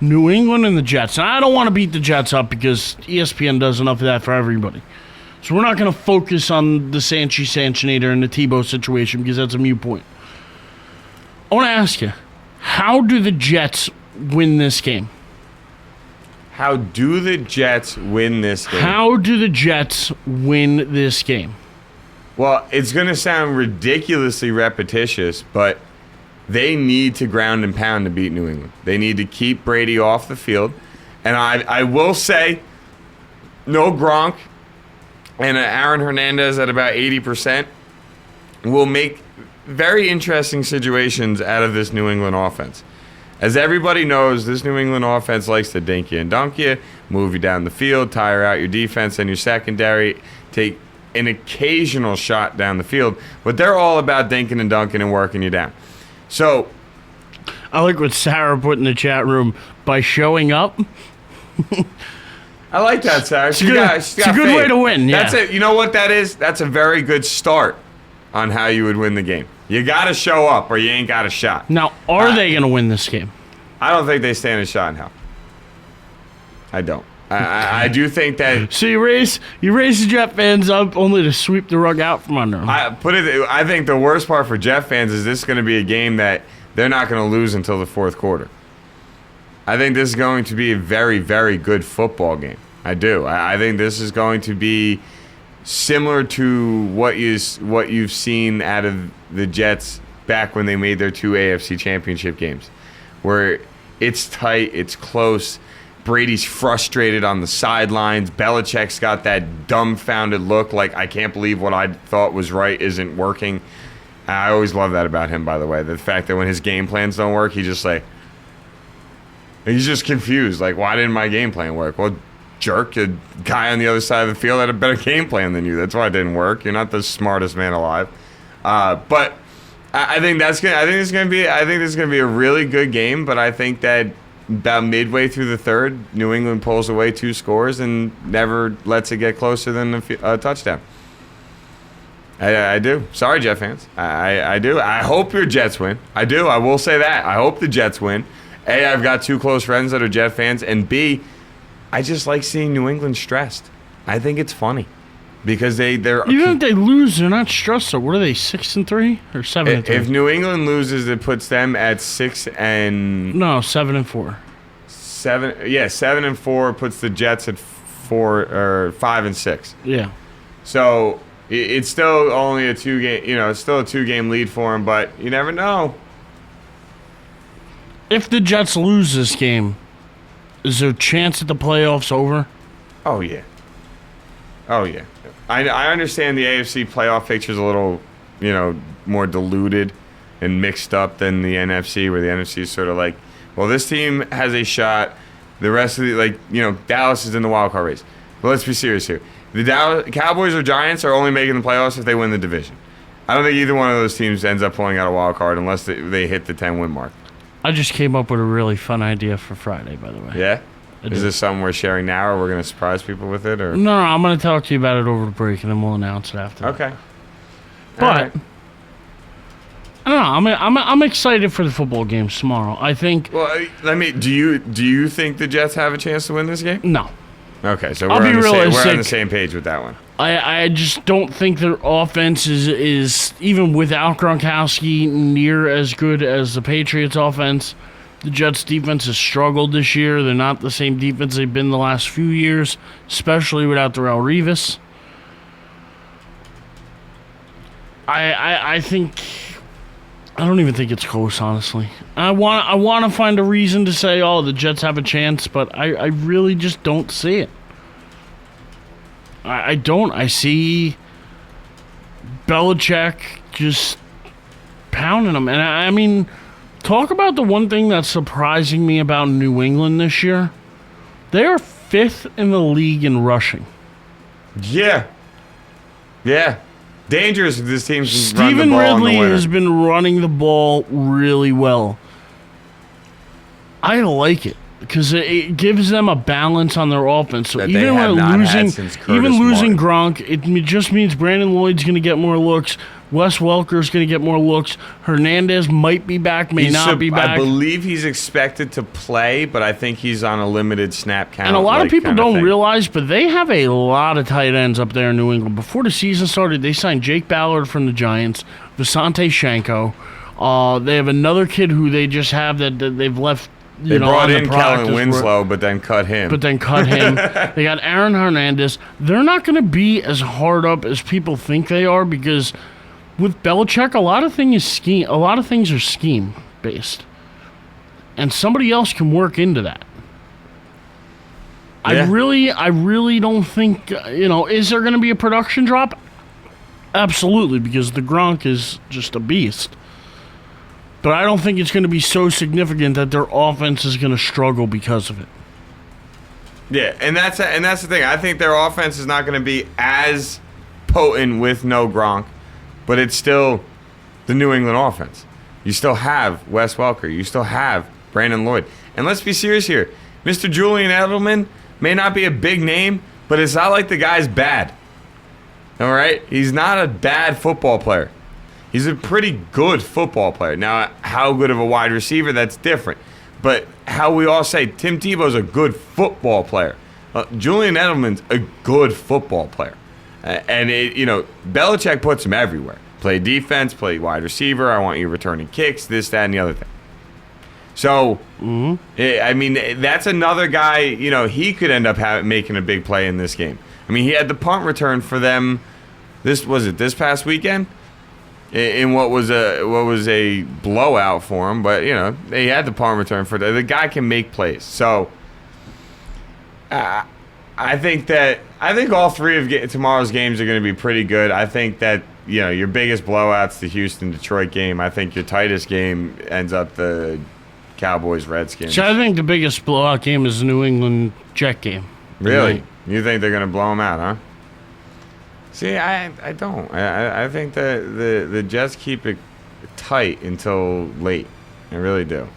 New England and the Jets. And I don't want to beat the Jets up because ESPN does enough of that for everybody. So we're not going to focus on the Sanchinator and the Tebow situation because that's a moot point. I want to ask you, how do the Jets win this game? How do the Jets win this game? How do the Jets win this game? Well, it's going to sound ridiculously repetitious, but they need to ground and pound to beat New England. They need to keep Brady off the field. And I will say, no Gronk and Aaron Hernandez at about 80% will make very interesting situations out of this New England offense. As everybody knows, this New England offense likes to dink you and dunk you, move you down the field, tire out your defense and your secondary, take an occasional shot down the field. But they're all about dinking and dunking and working you down. So, I like what Sarah put in the chat room. By showing up. I like that, Sarah. It's a good way to win. Yeah. That's it. You know what that is? That's a very good start on how you would win the game. You got to show up or you ain't got a shot. Now, are they going to win this game? I don't think they stand a shot in hell. I don't. I do think that. So you raise the Jet fans up only to sweep the rug out from under them. I think the worst part for Jet fans is this is going to be a game that they're not going to lose until the fourth quarter. I think this is going to be a very, very good football game. I do. I think this is going to be similar to what you've seen out of the Jets back when they made their 2 AFC championship games, where it's tight, it's close. Brady's frustrated on the sidelines. Belichick's got that dumbfounded look like, I can't believe what I thought was right isn't working. I always love that about him, by the way. The fact that when his game plans don't work, he's just confused. Like, why didn't my game plan work? Well, jerk, a guy on the other side of the field had a better game plan than you. That's why it didn't work. You're not the smartest man alive. But I think this is gonna be a really good game. But I think that about midway through the third, New England pulls away 2 scores and never lets it get closer than a touchdown. I do. Sorry, Jet fans. I do. I hope your Jets win. I do. I will say that. I hope the Jets win. A, I've got 2 close friends that are Jet fans, and B, I just like seeing New England stressed. I think it's funny because they're even if they lose, they're not stressed. So what are they, 6-3 or 7-3? If New England loses, it puts them at 7-4. 7-4 puts the Jets at 5-6. Yeah. So it's still only a 2-game. It's still a 2-game lead for them, but you never know. If the Jets lose this game, is there a chance that the playoffs over? Oh yeah. I understand the AFC playoff picture is a little, more diluted and mixed up than the NFC, where the NFC is sort of like, well, this team has a shot. The rest of Dallas is in the wild card race. But let's be serious here. The Dallas Cowboys or Giants are only making the playoffs if they win the division. I don't think either one of those teams ends up pulling out a wild card unless they hit the 10-win mark. I just came up with a really fun idea for Friday, by the way. Yeah? Is this something we're sharing now, or we're going to surprise people with it? Or No, I'm going to talk to you about it over the break, and then we'll announce it after. Okay. But right. I don't know. I'm excited for the football games tomorrow. I think. Well, do you think the Jets have a chance to win this game? No. Okay, so we're on the same page with that one. I just don't think their offense is even without Gronkowski near as good as the Patriots' offense. The Jets' defense has struggled this year. They're not the same defense they've been the last few years, especially without Darrelle Revis. I don't even think it's close, honestly. I want to find a reason to say, oh, the Jets have a chance, but I really just don't see it. I don't. I see Belichick just pounding them. And I mean, talk about the one thing that's surprising me about New England this year. They are 5th in the league in rushing. Yeah. Dangerous if this team's Stephen Ridley has been running the ball really well. I like it. because it gives them a balance on their offense. So That they even have when not had losing, since Curtis even losing Martin. Gronk, it just means Brandon Lloyd's going to get more looks. Wes Welker's going to get more looks. Hernandez might be back, may not be back. I believe he's expected to play, but I think he's on a limited snap count. And a lot of people kinda don't thing. realize, but they have a lot of tight ends up there in New England. Before the season started, they signed Jake Ballard from the Giants, Visante Shanko. They have another kid who they just have that they've left. They brought in Kellen practice Winslow, but then cut him. They got Aaron Hernandez. They're not going to be as hard up as people think they are because with Belichick, a lot of things are scheme based, and somebody else can work into that. Yeah. I really don't think is there going to be a production drop? Absolutely, because the Gronk is just a beast. But I don't think it's going to be so significant that their offense is going to struggle because of it. Yeah, and that's the thing. I think their offense is not going to be as potent with no Gronk, but it's still the New England offense. You still have Wes Welker. You still have Brandon Lloyd. And let's be serious here. Mr. Julian Edelman may not be a big name, but it's not like the guy's bad. All right? He's not a bad football player. He's a pretty good football player. Now, how good of a wide receiver, that's different. But how we all say, Tim Tebow's a good football player. Julian Edelman's a good football player. And, Belichick puts him everywhere. Play defense, play wide receiver. I want you returning kicks, this, that, and the other thing. So, I mean, that's another guy, he could end up making a big play in this game. I mean, he had the punt return for them, this past weekend? In what was a blowout for him, but, they had the punt return for the guy can make plays. So, I think all three of tomorrow's games are going to be pretty good. I think that your biggest blowout's the Houston-Detroit game. I think your tightest game ends up the Cowboys-Redskins. So I think the biggest blowout game is the New England Jet game. Really? You think they're going to blow them out, huh? See, I don't. I think that the Jets keep it tight until late. I really do.